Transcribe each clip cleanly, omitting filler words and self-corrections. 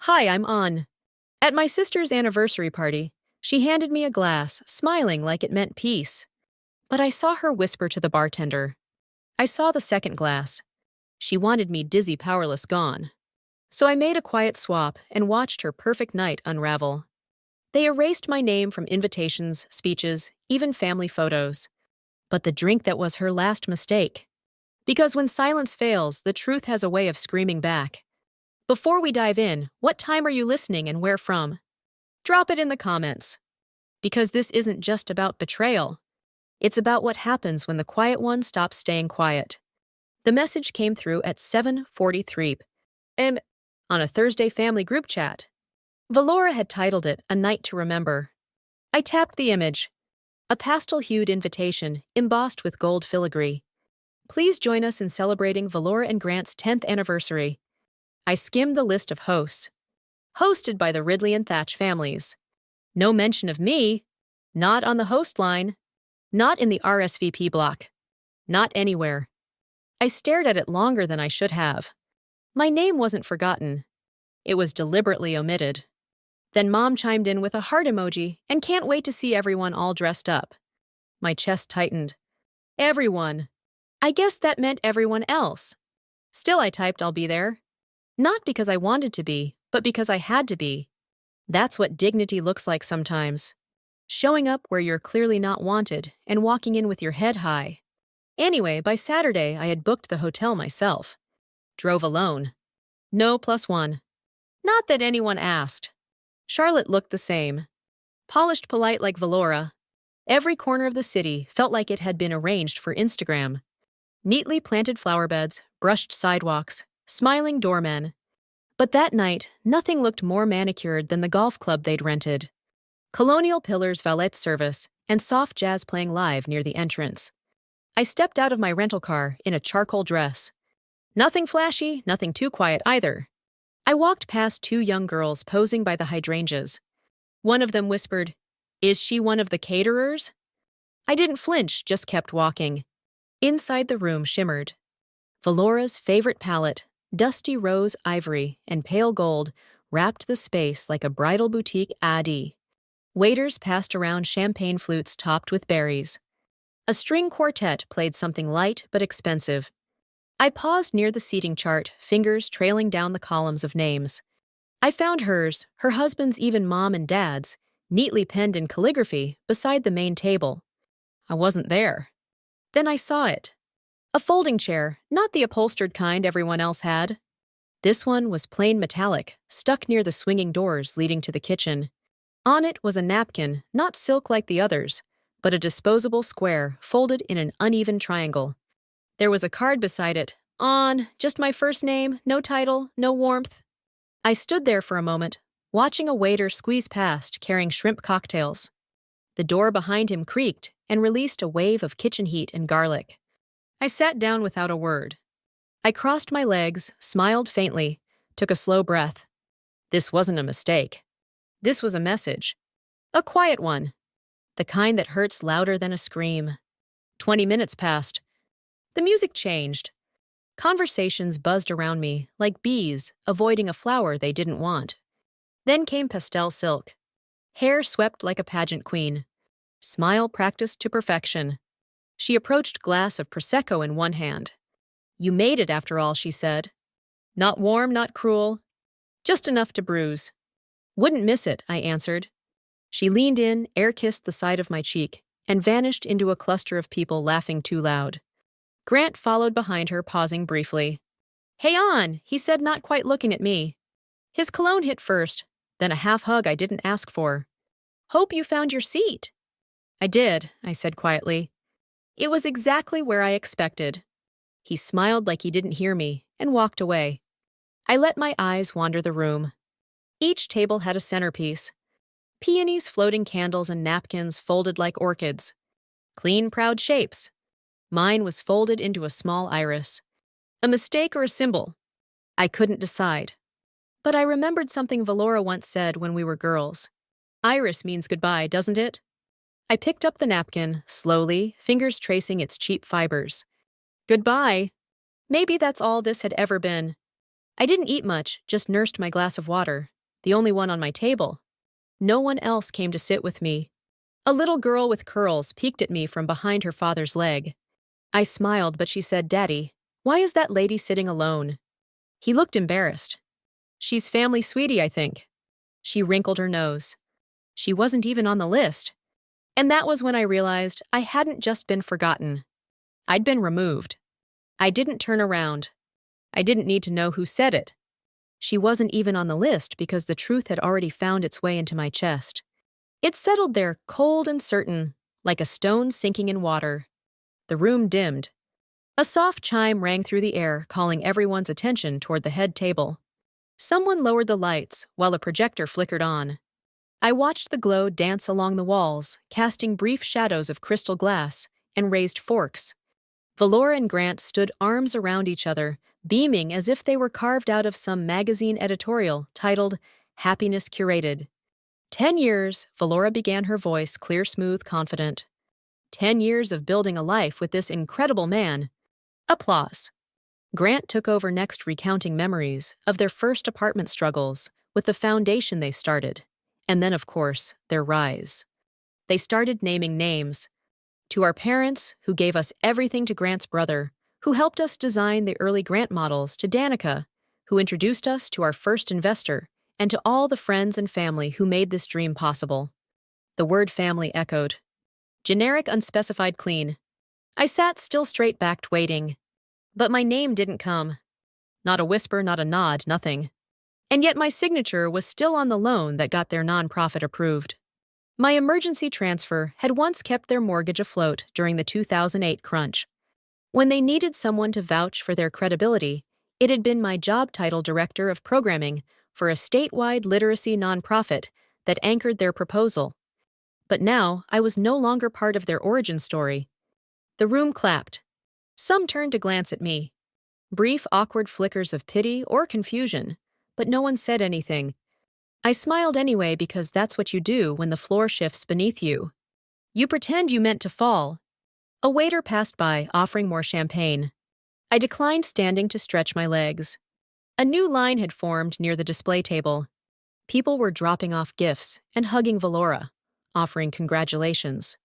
Hi, I'm An. At my sister's anniversary party, she handed me a glass, smiling like it meant peace. But I saw her whisper to the bartender. I saw the second glass. She wanted me dizzy, powerless, gone. So I made a quiet swap and watched her perfect night unravel. They erased my name from invitations, speeches, even family photos. But the drink that was her last mistake. Because when silence fails, the truth has a way of screaming back. Before we dive in, what time are you listening and where from? Drop it in the comments. Because this isn't just about betrayal. It's about what happens when the quiet one stops staying quiet. The message came through at 7:43 p.m. on a Thursday family group chat. Valora had titled it A Night to Remember. I tapped the image. A pastel-hued invitation embossed with gold filigree. Please join us in celebrating Valora and Grant's 10th anniversary. I skimmed the list of hosts. Hosted by the Ridley and Thatch families. No mention of me. Not on the host line. Not in the RSVP block. Not anywhere. I stared at it longer than I should have. My name wasn't forgotten. It was deliberately omitted. Then Mom chimed in with a heart emoji and can't wait to see everyone all dressed up. My chest tightened. Everyone. I guess that meant everyone else. Still, I typed I'll be there. Not because I wanted to be, but because I had to be. That's what dignity looks like sometimes. Showing up where you're clearly not wanted and walking in with your head high. Anyway, by Saturday, I had booked the hotel myself. Drove alone. No +1. Not that anyone asked. Charlotte looked the same. Polished polite like Valora. Every corner of the city felt like it had been arranged for Instagram. Neatly planted flower beds, brushed sidewalks, smiling doormen. But that night, nothing looked more manicured than the golf club they'd rented. Colonial pillars, valet service, and soft jazz playing live near the entrance. I stepped out of my rental car in a charcoal dress. Nothing flashy, nothing too quiet either. I walked past two young girls posing by the hydrangeas. One of them whispered, "Is she one of the caterers?" I didn't flinch, just kept walking. Inside the room shimmered. Valora's favorite palette, dusty rose ivory and pale gold, wrapped the space like a bridal boutique Adi. Waiters passed around champagne flutes topped with berries. A string quartet played something light but expensive. I paused near the seating chart, fingers trailing down the columns of names. I found hers, her husband's, even Mom and Dad's, neatly penned in calligraphy beside the main table. I wasn't there. Then I saw it. A folding chair, not the upholstered kind everyone else had. This one was plain metallic, stuck near the swinging doors leading to the kitchen. On it was a napkin, not silk like the others, but a disposable square folded in an uneven triangle. There was a card beside it, on, just my first name, no title, no warmth. I stood there for a moment, watching a waiter squeeze past carrying shrimp cocktails. The door behind him creaked and released a wave of kitchen heat and garlic. I sat down without a word. I crossed my legs, smiled faintly, took a slow breath. This wasn't a mistake. This was a message. A quiet one. The kind that hurts louder than a scream. 20 minutes passed. The music changed. Conversations buzzed around me, like bees, avoiding a flower they didn't want. Then came pastel silk. Hair swept like a pageant queen. Smile practiced to perfection. She approached glass of Prosecco in one hand. "You made it after all," she said. "Not warm, not cruel. Just enough to bruise." "Wouldn't miss it," I answered. She leaned in, air-kissed the side of my cheek, and vanished into a cluster of people laughing too loud. Grant followed behind her, pausing briefly. "Hey, on," he said, not quite looking at me. His cologne hit first, then a half hug I didn't ask for. "Hope you found your seat." "I did," I said quietly. "It was exactly where I expected." He smiled like he didn't hear me and walked away. I let my eyes wander the room. Each table had a centerpiece. Peonies, floating candles, and napkins folded like orchids. Clean, proud shapes. Mine was folded into a small iris. A mistake or a symbol? I couldn't decide. But I remembered something Valora once said when we were girls. Iris means goodbye, doesn't it? I picked up the napkin, slowly, fingers tracing its cheap fibers. Goodbye. Maybe that's all this had ever been. I didn't eat much, just nursed my glass of water. the only one on my table. No one else came to sit with me. A little girl with curls peeked at me from behind her father's leg. I smiled, but she said, "Daddy, why is that lady sitting alone?" He looked embarrassed. "She's family sweetie, I think." She wrinkled her nose. She wasn't even on the list. And that was when I realized I hadn't just been forgotten. I'd been removed. I didn't turn around. I didn't need to know who said it. She wasn't even on the list because the truth had already found its way into my chest. It settled there, cold and certain, like a stone sinking in water. The room dimmed. A soft chime rang through the air, calling everyone's attention toward the head table. Someone lowered the lights while a projector flickered on. I watched the glow dance along the walls, casting brief shadows of crystal glass and raised forks. Valora and Grant stood arms around each other, beaming as if they were carved out of some magazine editorial titled Happiness Curated. 10 years, Valora began, her voice clear, smooth, confident. 10 years of building a life with this incredible man. Applause. Grant took over next, recounting memories of their first apartment struggles with the foundation they started, and then, of course, their rise. They started naming names. To our parents, who gave us everything, to Grant's brother, who helped us design the early Grant models, to Danica, who introduced us to our first investor, and to all the friends and family who made this dream possible. The word family echoed. Generic, unspecified, clean. I sat still, straight-backed, waiting. But my name didn't come. Not a whisper, not a nod, nothing. And yet my signature was still on the loan that got their nonprofit approved. My emergency transfer had once kept their mortgage afloat during the 2008 crunch. When they needed someone to vouch for their credibility, it had been my job title, Director of Programming, for a statewide literacy nonprofit, that anchored their proposal. But now I was no longer part of their origin story. The room clapped. Some turned to glance at me. Brief, awkward flickers of pity or confusion, but no one said anything. I smiled anyway, because that's what you do when the floor shifts beneath you. You pretend you meant to fall. A waiter passed by, offering more champagne. I declined, standing to stretch my legs. A new line had formed near the display table. People were dropping off gifts and hugging Valora, offering congratulations.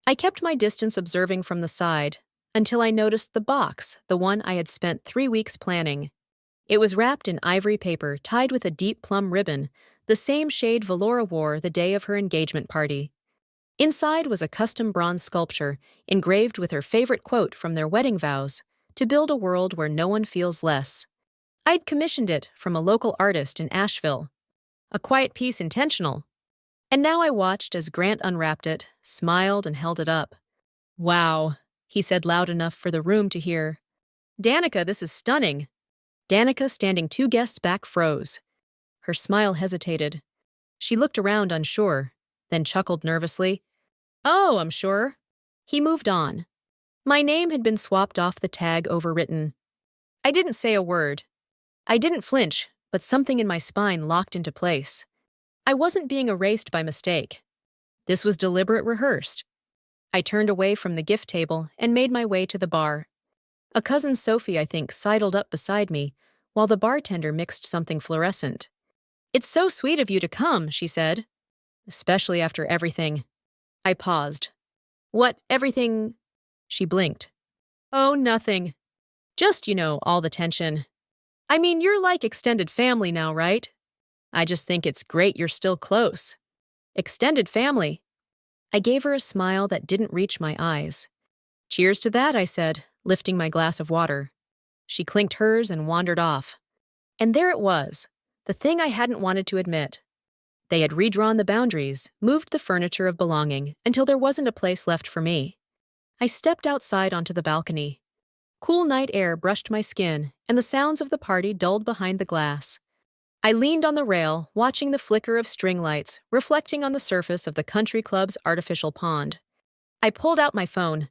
I kept my distance, observing from the side, until I noticed the box, the one I had spent 3 weeks planning. It was wrapped in ivory paper, tied with a deep plum ribbon, the same shade Valora wore the day of her engagement party. Inside was a custom bronze sculpture, engraved with her favorite quote from their wedding vows, "To build a world where no one feels less." I'd commissioned it from a local artist in Asheville. A quiet piece, intentional. And now I watched as Grant unwrapped it, smiled, and held it up. "Wow," he said loud enough for the room to hear. "Danica, this is stunning." Danica, standing 2 guests back, froze. Her smile hesitated. She looked around, unsure, then chuckled nervously. "Oh, I'm sure." He moved on. My name had been swapped off, the tag overwritten. I didn't say a word. I didn't flinch, but something in my spine locked into place. I wasn't being erased by mistake. This was deliberate, rehearsed. I turned away from the gift table and made my way to the bar. A cousin, Sophie, I think, sidled up beside me, while the bartender mixed something fluorescent. "It's so sweet of you to come," she said. "Especially after everything." I paused. "What everything?" She blinked. "Oh, nothing. Just, all the tension. I mean, you're like extended family now, right? I just think it's great you're still close." "Extended family?" I gave her a smile that didn't reach my eyes. "Cheers to that," I said, lifting my glass of water. She clinked hers and wandered off. And there it was, the thing I hadn't wanted to admit. They had redrawn the boundaries, moved the furniture of belonging, until there wasn't a place left for me. I stepped outside onto the balcony. Cool night air brushed my skin, and the sounds of the party dulled behind the glass. I leaned on the rail, watching the flicker of string lights reflecting on the surface of the country club's artificial pond. I pulled out my phone.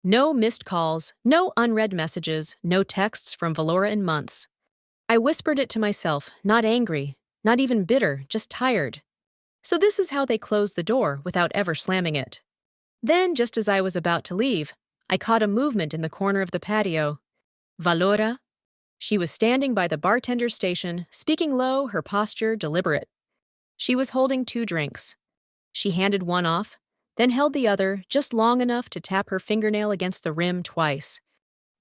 No missed calls, no unread messages, no texts from Valora in months. I whispered it to myself, not angry, not even bitter, just tired. So this is how they closed the door without ever slamming it. Then, just as I was about to leave, I caught a movement in the corner of the patio. "Valora?" She was standing by the bartender's station, speaking low, her posture deliberate. She was holding 2 drinks. She handed one off, then held the other just long enough to tap her fingernail against the rim twice.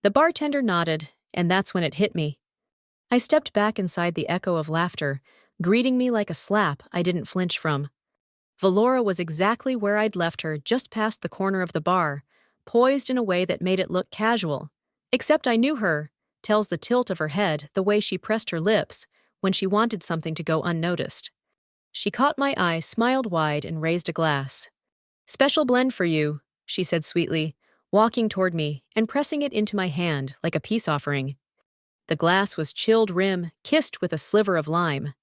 The bartender nodded, and that's when it hit me. I stepped back inside the echo of laughter, greeting me like a slap I didn't flinch from. Valora was exactly where I'd left her, just past the corner of the bar, poised in a way that made it look casual. Except I knew her, tells the tilt of her head, the way she pressed her lips when she wanted something to go unnoticed. She caught my eye, smiled wide, and raised a glass. "Special blend for you," she said sweetly, walking toward me and pressing it into my hand like a peace offering. The glass was chilled rim, kissed with a sliver of lime.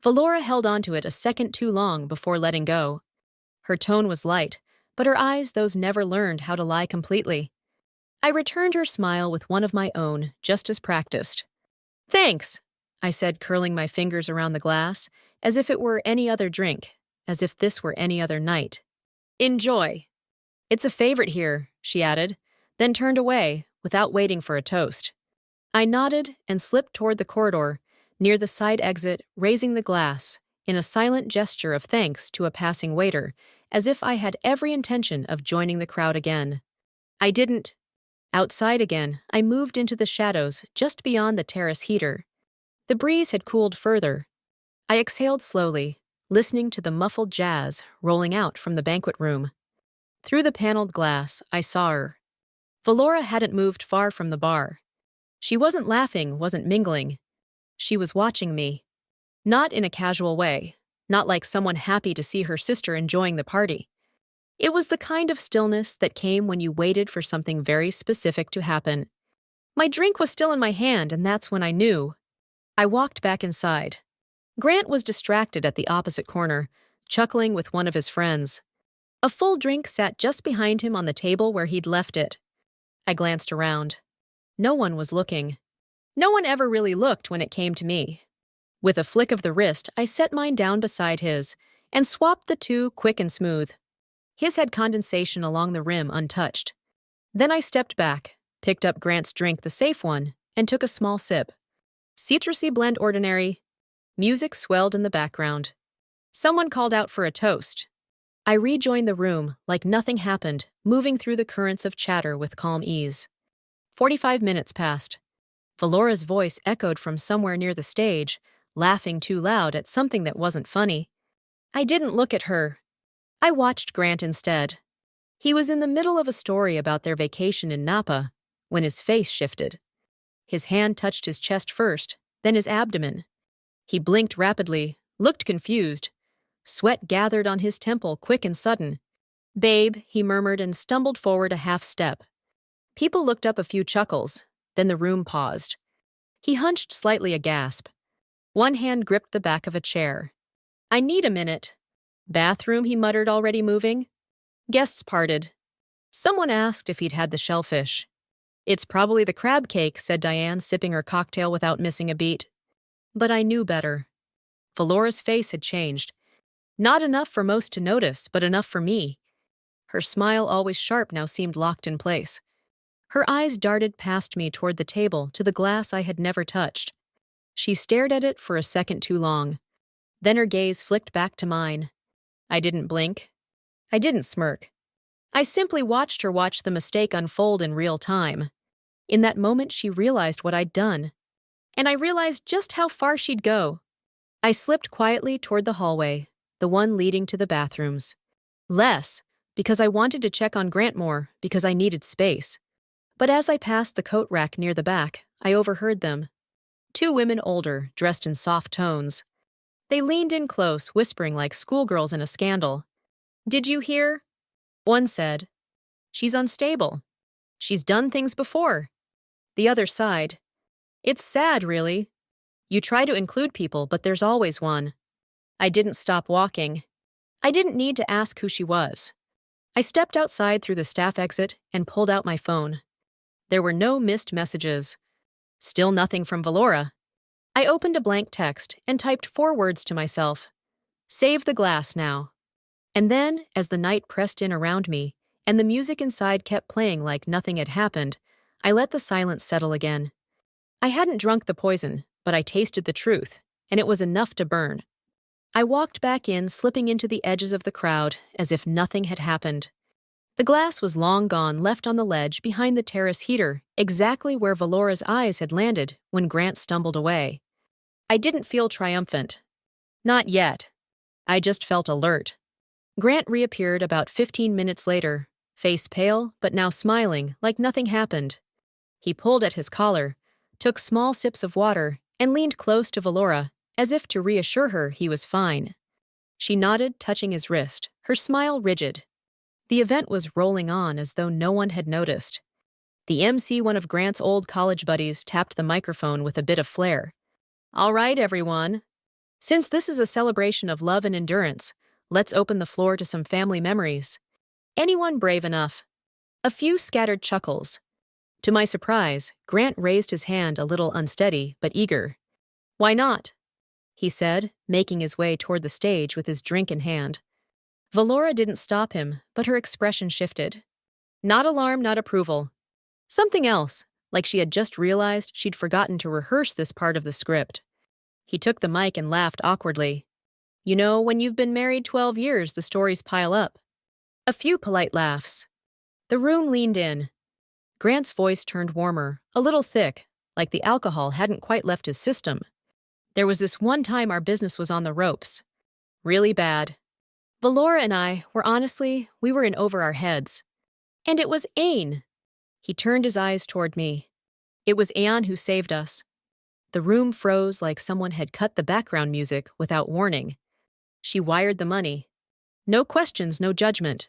Valora held onto it a second too long before letting go. Her tone was light, but her eyes, those never learned how to lie completely. I returned her smile with one of my own, just as practiced. "Thanks," I said, curling my fingers around the glass, as if it were any other drink, as if this were any other night. "Enjoy." "It's a favorite here," she added, then turned away, without waiting for a toast. I nodded and slipped toward the corridor, near the side exit, raising the glass, in a silent gesture of thanks to a passing waiter, as if I had every intention of joining the crowd again. I didn't. Outside again, I moved into the shadows just beyond the terrace heater. The breeze had cooled further. I exhaled slowly, listening to the muffled jazz rolling out from the banquet room. Through the paneled glass, I saw her. Valora hadn't moved far from the bar. She wasn't laughing, wasn't mingling. She was watching me. Not in a casual way, not like someone happy to see her sister enjoying the party. It was the kind of stillness that came when you waited for something very specific to happen. My drink was still in my hand, and that's when I knew. I walked back inside. Grant was distracted at the opposite corner, chuckling with one of his friends. A full drink sat just behind him on the table where he'd left it. I glanced around. No one was looking. No one ever really looked when it came to me. With a flick of the wrist, I set mine down beside his and swapped the two quick and smooth. His had condensation along the rim untouched. Then I stepped back, picked up Grant's drink, the safe one, and took a small sip. Citrusy blend ordinary. Music swelled in the background. Someone called out for a toast. I rejoined the room like nothing happened, moving through the currents of chatter with calm ease. 45 minutes passed. Valora's voice echoed from somewhere near the stage, laughing too loud at something that wasn't funny. I didn't look at her. I watched Grant instead. He was in the middle of a story about their vacation in Napa when his face shifted. His hand touched his chest first, then his abdomen. He blinked rapidly, looked confused. Sweat gathered on his temple, quick and sudden. "Babe," he murmured and stumbled forward a half step. People looked up, a few chuckles, then the room paused. He hunched slightly, a gasp. One hand gripped the back of a chair. "I need a minute." "Bathroom," he muttered, already moving. Guests parted. Someone asked if he'd had the shellfish. "It's probably the crab cake," said Diane, sipping her cocktail without missing a beat. But I knew better. Valora's face had changed. Not enough for most to notice, but enough for me. Her smile, always sharp, now seemed locked in place. Her eyes darted past me toward the table, to the glass I had never touched. She stared at it for a second too long. Then her gaze flicked back to mine. I didn't blink. I didn't smirk. I simply watched her watch the mistake unfold in real time. In that moment, she realized what I'd done. And I realized just how far she'd go. I slipped quietly toward the hallway, the one leading to the bathrooms. Less, because I wanted to check on Grant, more, because I needed space. But as I passed the coat rack near the back, I overheard them. 2 women older, dressed in soft tones. They leaned in close, whispering like schoolgirls in a scandal. "Did you hear?" One said. "She's unstable. She's done things before." The other sighed. "It's sad, really. You try to include people, but there's always one." I didn't stop walking. I didn't need to ask who she was. I stepped outside through the staff exit and pulled out my phone. There were no missed messages. Still nothing from Valora. I opened a blank text and typed 4 words to myself. Save the glass now. And then, as the night pressed in around me, and the music inside kept playing like nothing had happened, I let the silence settle again. I hadn't drunk the poison, but I tasted the truth, and it was enough to burn. I walked back in, slipping into the edges of the crowd as if nothing had happened. The glass was long gone, left on the ledge behind the terrace heater, exactly where Valora's eyes had landed when Grant stumbled away. I didn't feel triumphant. Not yet. I just felt alert. Grant reappeared about 15 minutes later, face pale but now smiling like nothing happened. He pulled at his collar, took small sips of water, and leaned close to Valora, as if to reassure her he was fine. She nodded, touching his wrist, her smile rigid. The event was rolling on as though no one had noticed. The MC, one of Grant's old college buddies, tapped the microphone with a bit of flair. "All right, everyone. Since this is a celebration of love and endurance, let's open the floor to some family memories. Anyone brave enough?" A few scattered chuckles. To my surprise, Grant raised his hand, a little unsteady but eager. "Why not?" he said, making his way toward the stage with his drink in hand. Valora didn't stop him, but her expression shifted. Not alarm, not approval. Something else, like she had just realized she'd forgotten to rehearse this part of the script. He took the mic and laughed awkwardly. "You know, when you've been married 12 years, the stories pile up." A few polite laughs. The room leaned in. Grant's voice turned warmer, a little thick, like the alcohol hadn't quite left his system. "There was this one time our business was on the ropes. Really bad. Valora and I were we were in over our heads. And it was Ain." He turned his eyes toward me. "It was Ain who saved us." The room froze like someone had cut the background music without warning. "She wired the money. No questions, no judgment."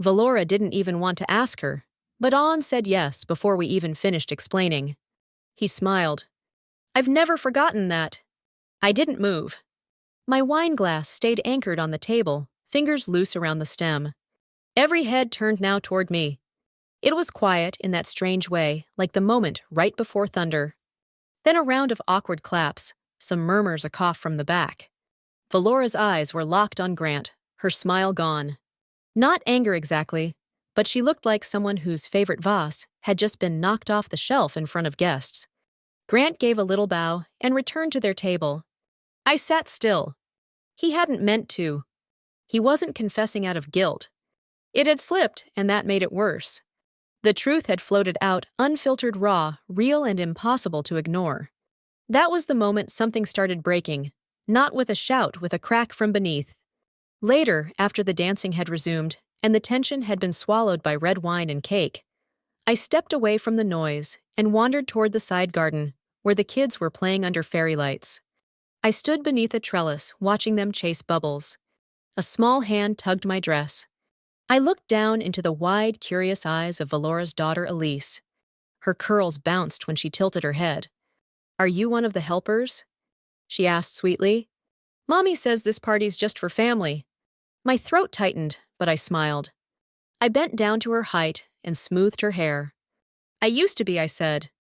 Valora didn't even want to ask her, but Ain said yes before we even finished explaining. He smiled. "I've never forgotten that." I didn't move. My wine glass stayed anchored on the table, fingers loose around the stem. Every head turned now toward me. It was quiet in that strange way, like the moment right before thunder. Then a round of awkward claps, some murmurs, a cough from the back. Valora's eyes were locked on Grant, her smile gone. Not anger exactly, but she looked like someone whose favorite vase had just been knocked off the shelf in front of guests. Grant gave a little bow and returned to their table. I sat still. He hadn't meant to. He wasn't confessing out of guilt. It had slipped, and that made it worse. The truth had floated out, unfiltered, raw, real, and impossible to ignore. That was the moment something started breaking, not with a shout, with a crack from beneath. Later, after the dancing had resumed, and the tension had been swallowed by red wine and cake, I stepped away from the noise and wandered toward the side garden, where the kids were playing under fairy lights. I stood beneath a trellis, watching them chase bubbles. A small hand tugged my dress. I looked down into the wide, curious eyes of Valora's daughter Elise. Her curls bounced when she tilted her head. "Are you one of the helpers?" she asked sweetly. "Mommy says this party's just for family." My throat tightened, but I smiled. I bent down to her height and smoothed her hair. "I used to be," I said.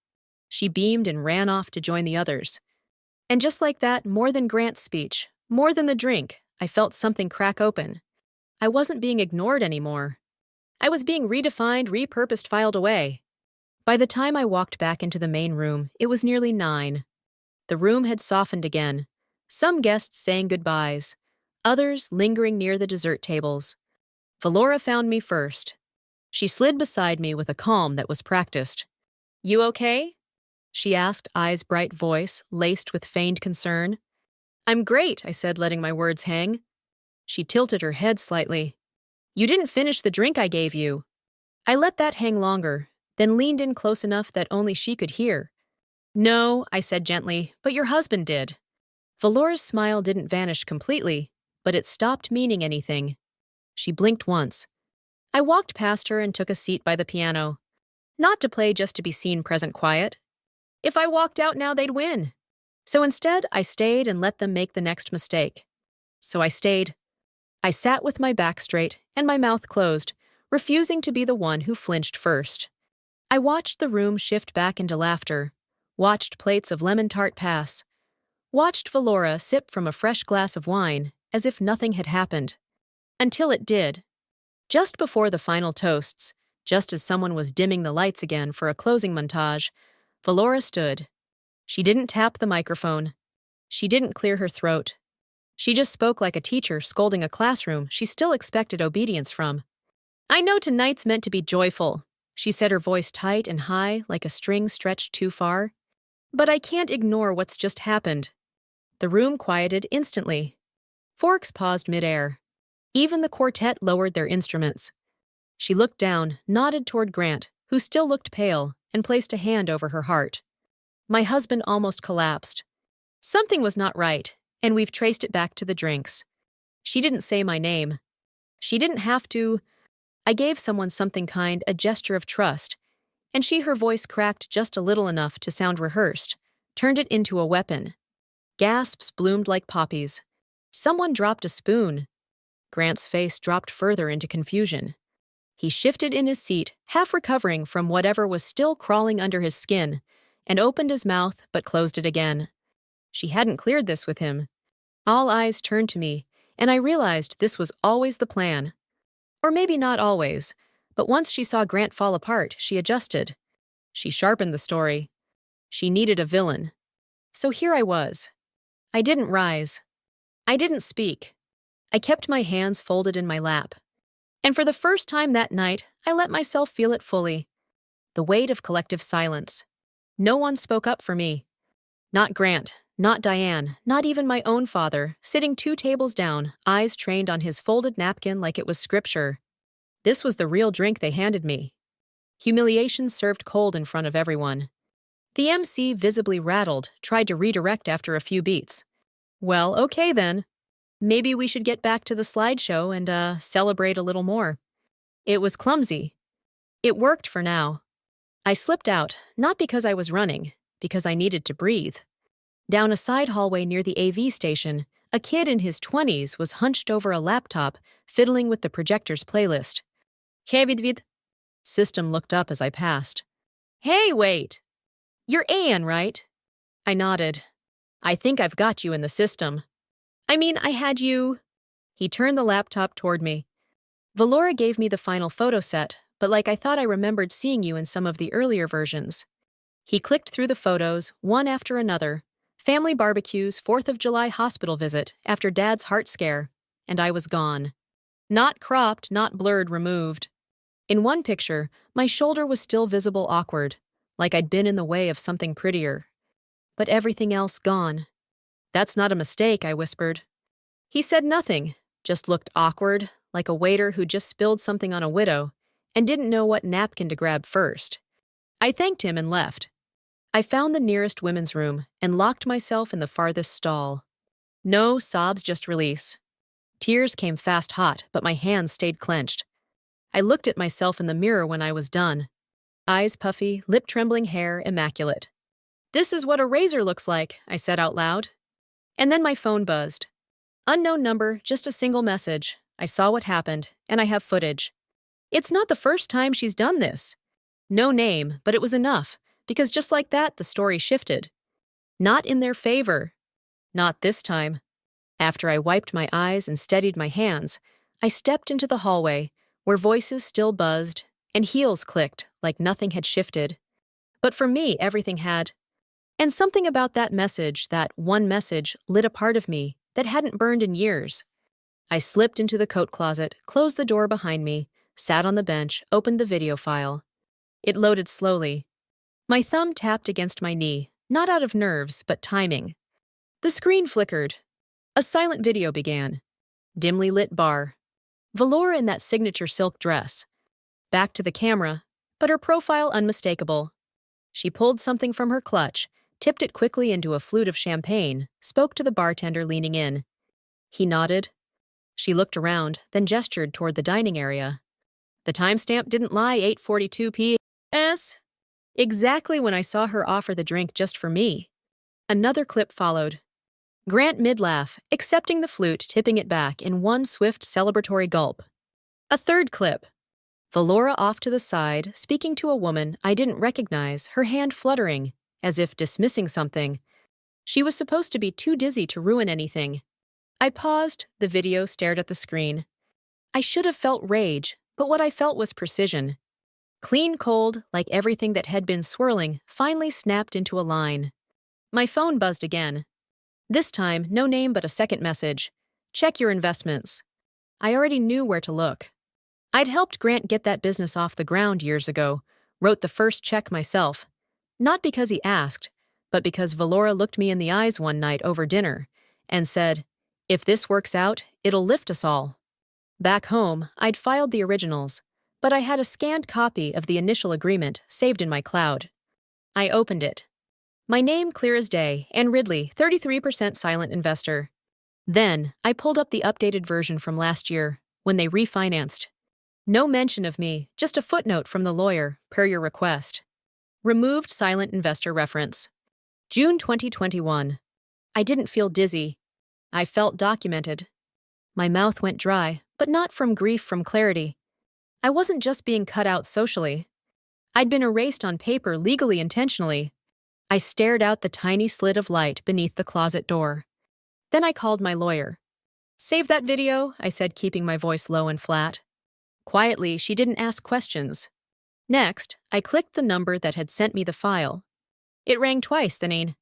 She beamed and ran off to join the others. And just like that, more than Grant's speech, more than the drink, I felt something crack open. I wasn't being ignored anymore. I was being redefined, repurposed, filed away. By the time I walked back into the main room, it was nearly 9. The room had softened again, some guests saying goodbyes, others lingering near the dessert tables. Valora found me first. She slid beside me with a calm that was practiced. "You okay?" she asked, eyes bright, voice laced with feigned concern. "I'm great," I said, letting my words hang. She tilted her head slightly. "You didn't finish the drink I gave you." I let that hang longer, then leaned in close enough that only she could hear. "No," I said gently, "but your husband did." Valora's smile didn't vanish completely, but it stopped meaning anything. She blinked once. I walked past her and took a seat by the piano. Not to play, just to be seen, present, quiet. If I walked out now, they'd win. So instead, I stayed and let them make the next mistake. So I stayed. I sat with my back straight and my mouth closed, refusing to be the one who flinched first. I watched the room shift back into laughter, watched plates of lemon tart pass, watched Valora sip from a fresh glass of wine as if nothing had happened. Until it did. Just before the final toasts, just as someone was dimming the lights again for a closing montage, Valora stood. She didn't tap the microphone. She didn't clear her throat. She just spoke like a teacher scolding a classroom she still expected obedience from. I know tonight's meant to be joyful, she said, her voice tight and high like a string stretched too far. But I can't ignore what's just happened. The room quieted instantly. Forks paused midair. Even the quartet lowered their instruments. She looked down, nodded toward Grant, who still looked pale, and placed a hand over her heart. My husband almost collapsed. Something was not right, and we've traced it back to the drinks. She didn't say my name. She didn't have to. I gave someone something kind, a gesture of trust, and her voice cracked just a little enough to sound rehearsed, turned it into a weapon. Gasps bloomed like poppies. Someone dropped a spoon. Grant's face dropped further into confusion. He shifted in his seat, half recovering from whatever was still crawling under his skin, and opened his mouth but closed it again. She hadn't cleared this with him. All eyes turned to me, and I realized this was always the plan. Or maybe not always, but once she saw Grant fall apart, she adjusted. She sharpened the story. She needed a villain. So here I was. I didn't rise. I didn't speak. I kept my hands folded in my lap. And for the first time that night, I let myself feel it fully. The weight of collective silence. No one spoke up for me. Not Grant, not Diane, not even my own father, sitting 2 tables down, eyes trained on his folded napkin like it was scripture. This was the real drink they handed me. Humiliation served cold in front of everyone. The MC, visibly rattled, tried to redirect after a few beats. Well, okay then. Maybe we should get back to the slideshow and celebrate a little more. It was clumsy. It worked for now. I slipped out, not because I was running, because I needed to breathe. Down a side hallway near the AV station, a kid in his 20s was hunched over a laptop, fiddling with the projector's playlist. Hey, Vidvid. System looked up as I passed. Hey, wait! You're Anne, right? I nodded. I think I've got you in the system. I had you. He turned the laptop toward me. Valora gave me the final photo set, but I thought I remembered seeing you in some of the earlier versions. He clicked through the photos, one after another. Family barbecues, 4th of July hospital visit after Dad's heart scare, and I was gone. Not cropped, not blurred, removed. In one picture, my shoulder was still visible awkward, like I'd been in the way of something prettier. But everything else gone. That's not a mistake, I whispered. He said nothing, just looked awkward, like a waiter who just spilled something on a widow and didn't know what napkin to grab first. I thanked him and left. I found the nearest women's room and locked myself in the farthest stall. No sobs, just release. Tears came fast hot, but my hands stayed clenched. I looked at myself in the mirror when I was done. Eyes puffy, lip trembling, hair immaculate. This is what a razor looks like, I said out loud. And then my phone buzzed. Unknown number, just a single message. I saw what happened, and I have footage. It's not the first time she's done this. No name, but it was enough, because just like that, the story shifted. Not in their favor. Not this time. After I wiped my eyes and steadied my hands, I stepped into the hallway, where voices still buzzed, and heels clicked like nothing had shifted. But for me, everything had. And something about that message, that one message, lit a part of me that hadn't burned in years. I slipped into the coat closet, closed the door behind me, sat on the bench, opened the video file. It loaded slowly. My thumb tapped against my knee, not out of nerves, but timing. The screen flickered. A silent video began. Dimly lit bar. Valora in that signature silk dress. Back to the camera, but her profile unmistakable. She pulled something from her clutch, tipped it quickly into a flute of champagne, spoke to the bartender leaning in. He nodded. She looked around, then gestured toward the dining area. The timestamp didn't lie, 8:42 p.m. Exactly when I saw her offer the drink just for me. Another clip followed. Grant mid-laugh, accepting the flute, tipping it back in one swift celebratory gulp. A third clip. Valora off to the side, speaking to a woman I didn't recognize, her hand fluttering, as if dismissing something. She was supposed to be too dizzy to ruin anything. I paused, the video stared at the screen. I should have felt rage, but what I felt was precision. Clean cold, like everything that had been swirling, finally snapped into a line. My phone buzzed again. This time, no name but a second message. Check your investments. I already knew where to look. I'd helped Grant get that business off the ground years ago, wrote the first check myself. Not because he asked, but because Valora looked me in the eyes one night over dinner and said, "If this works out, it'll lift us all." Back home, I'd filed the originals, but I had a scanned copy of the initial agreement saved in my cloud. I opened it. My name clear as day, and Ridley, 33% silent investor. Then, I pulled up the updated version from last year, when they refinanced. No mention of me, just a footnote from the lawyer, per your request. Removed silent investor reference. June 2021. I didn't feel dizzy. I felt documented. My mouth went dry, but not from grief, from clarity. I wasn't just being cut out socially. I'd been erased on paper legally, intentionally. I stared out the tiny slit of light beneath the closet door. Then I called my lawyer. "Save that video," I said, keeping my voice low and flat. Quietly, she didn't ask questions. Next, I clicked the number that had sent me the file. It rang twice, then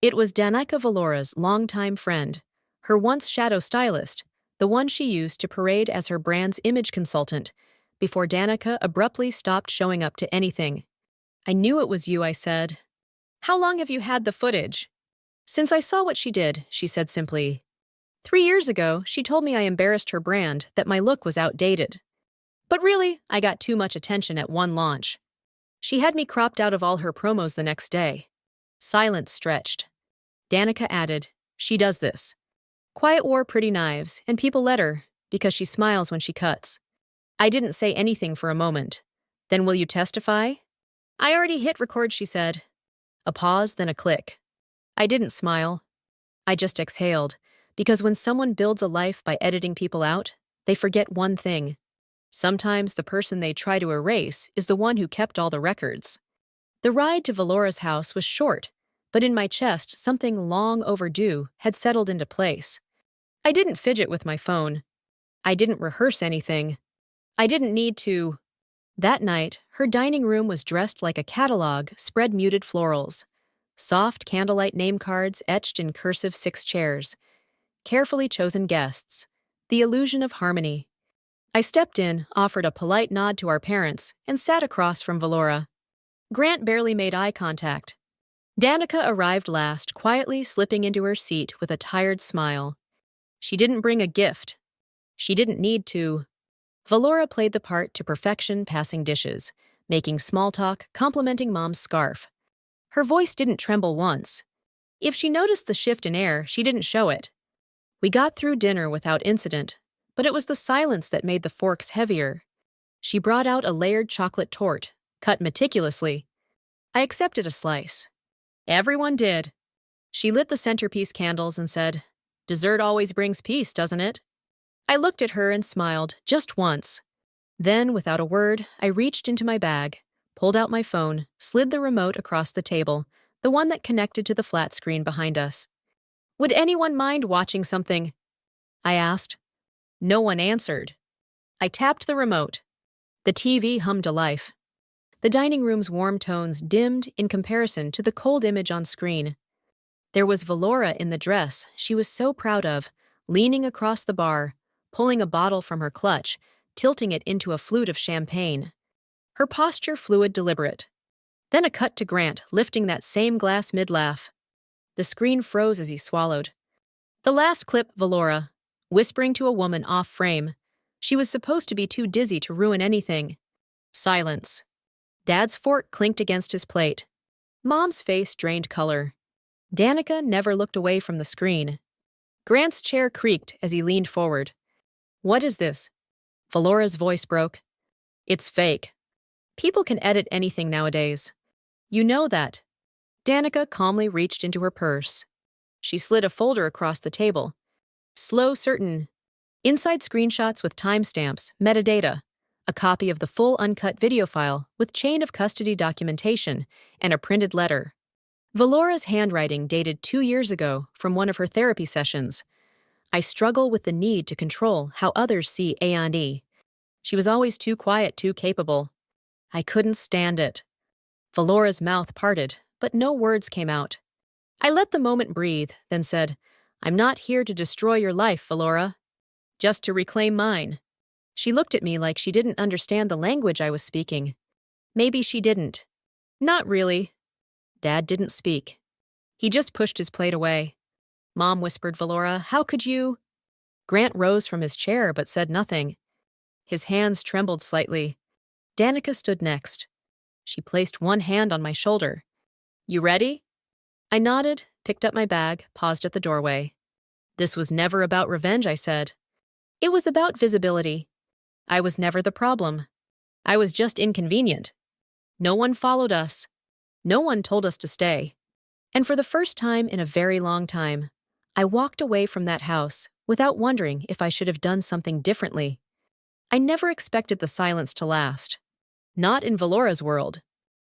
it was Danica, Valora's longtime friend, her once shadow stylist, the one she used to parade as her brand's image consultant, before Danica abruptly stopped showing up to anything. "I knew it was you," I said. "How long have you had the footage?" "Since I saw what she did," she said simply. 3 years ago, she told me I embarrassed her brand, that my look was outdated. But really, I got too much attention at one launch. She had me cropped out of all her promos the next day. Silence stretched. Danica added, "She does this. Quiet wore pretty knives, and people let her, because she smiles when she cuts." I didn't say anything for a moment. "Then will you testify?" "I already hit record," she said. A pause, then a click. I didn't smile. I just exhaled, because when someone builds a life by editing people out, they forget one thing. Sometimes the person they try to erase is the one who kept all the records. The ride to Valora's house was short, but in my chest something long overdue had settled into place. I didn't fidget with my phone. I didn't rehearse anything. I didn't need to. That night, her dining room was dressed like a catalog, spread muted florals. Soft candlelight name cards etched in cursive 6 chairs. Carefully chosen guests. The illusion of harmony. I stepped in, offered a polite nod to our parents, and sat across from Valora. Grant barely made eye contact. Danica arrived last, quietly slipping into her seat with a tired smile. She didn't bring a gift. She didn't need to. Valora played the part to perfection, passing dishes, making small talk, complimenting Mom's scarf. Her voice didn't tremble once. If she noticed the shift in air, she didn't show it. We got through dinner without incident, but it was the silence that made the forks heavier. She brought out a layered chocolate torte, cut meticulously. I accepted a slice. Everyone did. She lit the centerpiece candles and said, "Dessert always brings peace, doesn't it?" I looked at her and smiled, just once. Then, without a word, I reached into my bag, pulled out my phone, slid the remote across the table, the one that connected to the flat screen behind us. "Would anyone mind watching something?" I asked. No one answered. I tapped the remote. The TV hummed to life. The dining room's warm tones dimmed in comparison to the cold image on screen. There was Valora in the dress she was so proud of, leaning across the bar, pulling a bottle from her clutch, tilting it into a flute of champagne. Her posture fluid, deliberate. Then a cut to Grant, lifting that same glass mid-laugh. The screen froze as he swallowed. The last clip, Valora, whispering to a woman off frame. She was supposed to be too dizzy to ruin anything. Silence. Dad's fork clinked against his plate. Mom's face drained color. Danica never looked away from the screen. Grant's chair creaked as he leaned forward. "What is this?" Valora's voice broke. "It's fake. People can edit anything nowadays. You know that." Danica calmly reached into her purse. She slid a folder across the table. Slow, certain. Inside screenshots with timestamps, metadata, a copy of the full uncut video file with chain of custody documentation, and a printed letter. Valora's handwriting dated 2 years ago from one of her therapy sessions. I struggle with the need to control how others see A&E. She was always too quiet, too capable. I couldn't stand it. Valora's mouth parted, but no words came out. I let the moment breathe, then said, "I'm not here to destroy your life, Valora. Just to reclaim mine." She looked at me like she didn't understand the language I was speaking. Maybe she didn't. Not really. Dad didn't speak. He just pushed his plate away. Mom whispered, "Valora, how could you?" Grant rose from his chair but said nothing. His hands trembled slightly. Danica stood next. She placed one hand on my shoulder. "You ready?" I nodded, picked up my bag, paused at the doorway. "This was never about revenge," I said. "It was about visibility. I was never the problem. I was just inconvenient. No one followed us. No one told us to stay. And for the first time in a very long time, I walked away from that house without wondering if I should have done something differently. I never expected the silence to last. Not in Valora's world.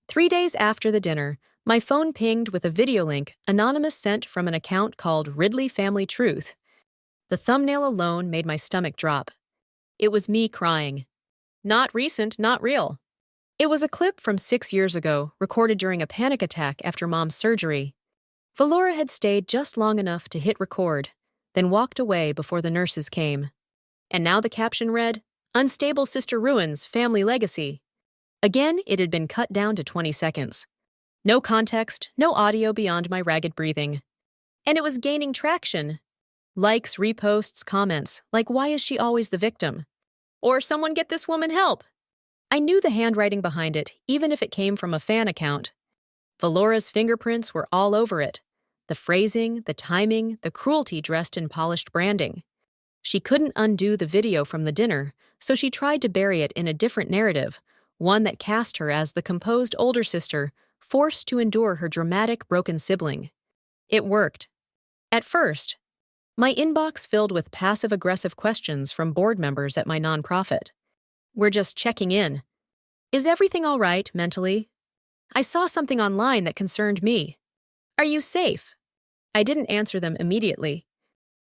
3 days after the dinner, my phone pinged with a video link anonymous sent from an account called Ridley Family Truth. The thumbnail alone made my stomach drop. It was me crying. Not recent, not real. It was a clip from 6 years ago, recorded during a panic attack after Mom's surgery. Valora had stayed just long enough to hit record, then walked away before the nurses came. And now the caption read, "Unstable sister ruins family legacy." Again, it had been cut down to 20 seconds. No context, no audio beyond my ragged breathing. And it was gaining traction. Likes, reposts, comments, like, "Why is she always the victim?" Or, "Someone get this woman help." I knew the handwriting behind it, even if it came from a fan account. Valora's fingerprints were all over it. The phrasing, the timing, the cruelty dressed in polished branding. She couldn't undo the video from the dinner, so she tried to bury it in a different narrative, one that cast her as the composed older sister, forced to endure her dramatic, broken sibling. It worked. At first, my inbox filled with passive-aggressive questions from board members at my nonprofit. "We're just checking in. Is everything all right mentally? I saw something online that concerned me. Are you safe?" I didn't answer them immediately.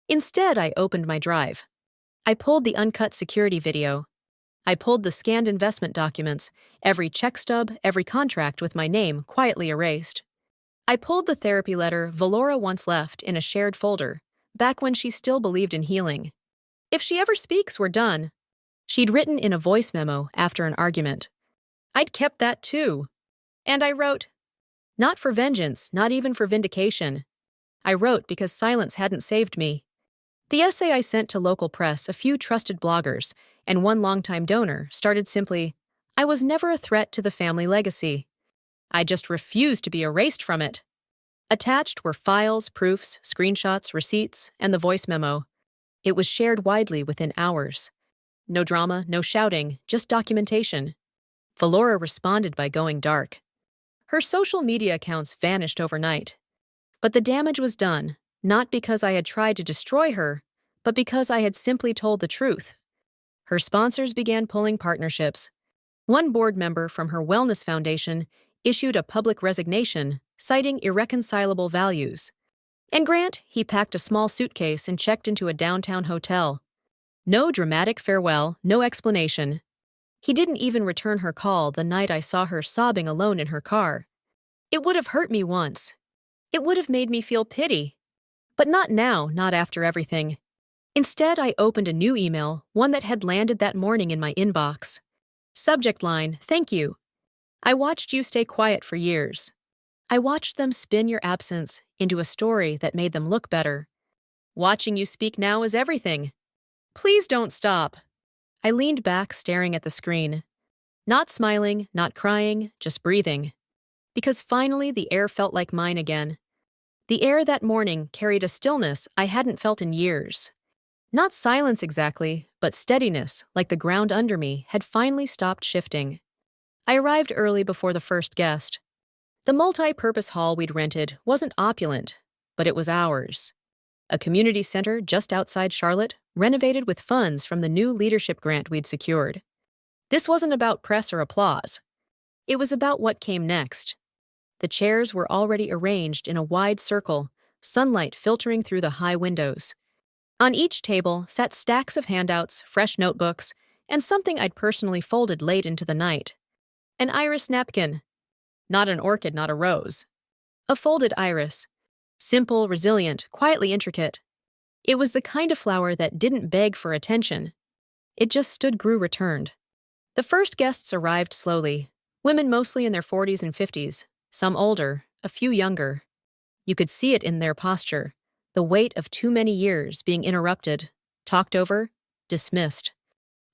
Instead, I opened my drive. I pulled the uncut security video. I pulled the scanned investment documents, every check stub, every contract with my name quietly erased. I pulled the therapy letter Valora once left in a shared folder, back when she still believed in healing. "If she ever speaks, we're done." She'd written in a voice memo after an argument. I'd kept that too. And I wrote, "Not for vengeance, not even for vindication." I wrote because silence hadn't saved me. The essay I sent to local press, a few trusted bloggers, and one longtime donor started simply, "I was never a threat to the family legacy. I just refused to be erased from it." Attached were files, proofs, screenshots, receipts, and the voice memo. It was shared widely within hours. No drama, no shouting, just documentation. Valora responded by going dark. Her social media accounts vanished overnight. But the damage was done, not because I had tried to destroy her, but because I had simply told the truth. Her sponsors began pulling partnerships. One board member from her wellness foundation issued a public resignation, citing irreconcilable values. And Grant, he packed a small suitcase and checked into a downtown hotel. No dramatic farewell, no explanation. He didn't even return her call the night I saw her sobbing alone in her car. It would have hurt me once. It would have made me feel pity. But not now, not after everything. Instead, I opened a new email, one that had landed that morning in my inbox. Subject line, "Thank you. I watched you stay quiet for years. I watched them spin your absence into a story that made them look better. Watching you speak now is everything. Please don't stop." I leaned back, staring at the screen. Not smiling, not crying, just breathing. Because finally the air felt like mine again. The air that morning carried a stillness I hadn't felt in years. Not silence exactly, but steadiness, like the ground under me had finally stopped shifting. I arrived early before the first guest. The multi-purpose hall we'd rented wasn't opulent, but it was ours. A community center just outside Charlotte, renovated with funds from the new leadership grant we'd secured. This wasn't about press or applause. It was about what came next. The chairs were already arranged in a wide circle, sunlight filtering through the high windows. On each table sat stacks of handouts, fresh notebooks, and something I'd personally folded late into the night. An iris napkin. Not an orchid, not a rose. A folded iris. Simple, resilient, quietly intricate. It was the kind of flower that didn't beg for attention. It just stood, grew, returned. The first guests arrived slowly, women mostly in their 40s and 50s, some older, a few younger. You could see it in their posture, the weight of too many years being interrupted, talked over, dismissed.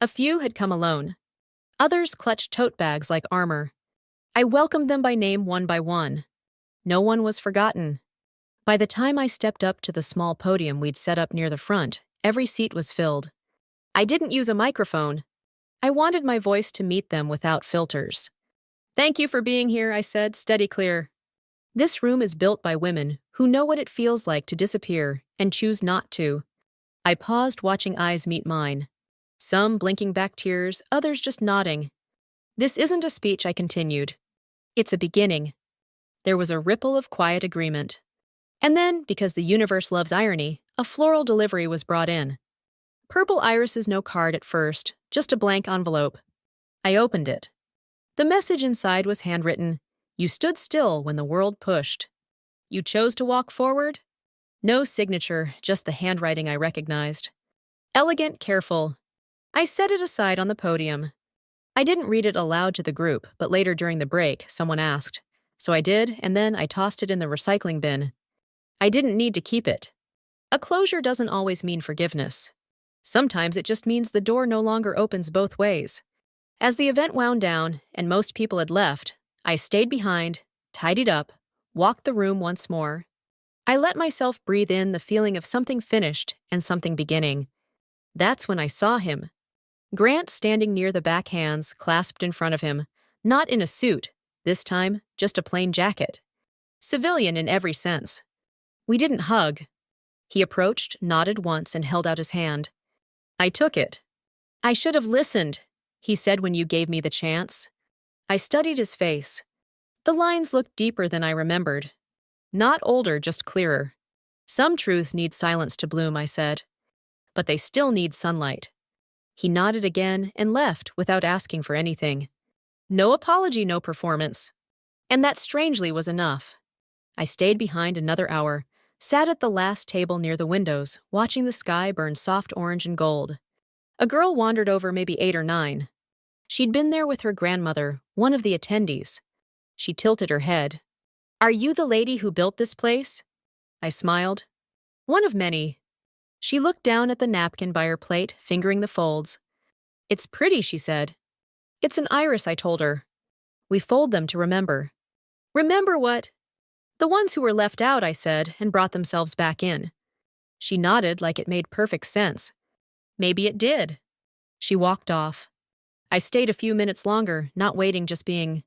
A few had come alone. Others clutched tote bags like armor. I welcomed them by name one by one. No one was forgotten. By the time I stepped up to the small podium we'd set up near the front, every seat was filled. I didn't use a microphone. I wanted my voice to meet them without filters. "Thank you for being here," I said, steady clear. "This room is built by women who know what it feels like to disappear and choose not to." I paused, watching eyes meet mine. Some blinking back tears, others just nodding. "This isn't a speech," I continued. "It's a beginning." There was a ripple of quiet agreement. And then, because the universe loves irony, a floral delivery was brought in. Purple irises, no card at first, just a blank envelope. I opened it. The message inside was handwritten. "You stood still when the world pushed. You chose to walk forward." No signature, just the handwriting I recognized. Elegant, careful. I set it aside on the podium. I didn't read it aloud to the group, but later during the break, someone asked. So I did, and then I tossed it in the recycling bin. I didn't need to keep it. A closure doesn't always mean forgiveness. Sometimes it just means the door no longer opens both ways. As the event wound down and most people had left, I stayed behind, tidied up, walked the room once more. I let myself breathe in the feeling of something finished and something beginning. That's when I saw him. Grant standing near the back, hands clasped in front of him, not in a suit, this time just a plain jacket. Civilian in every sense. We didn't hug. He approached, nodded once, and held out his hand. I took it. "I should have listened," he said, "when you gave me the chance." I studied his face. The lines looked deeper than I remembered. Not older, just clearer. "Some truths need silence to bloom," I said. "But they still need sunlight." He nodded again and left without asking for anything. No apology, no performance. And that strangely was enough. I stayed behind another hour, sat at the last table near the windows, watching the sky burn soft orange and gold. A girl wandered over, maybe 8 or 9. She'd been there with her grandmother, one of the attendees. She tilted her head. "Are you the lady who built this place?" I smiled. "One of many." She looked down at the napkin by her plate, fingering the folds. "It's pretty," she said. "It's an iris," I told her. "We fold them to remember." "Remember what?" "The ones who were left out," I said, and brought themselves back in. She nodded like it made perfect sense. Maybe it did. She walked off. I stayed a few minutes longer, not waiting, just being.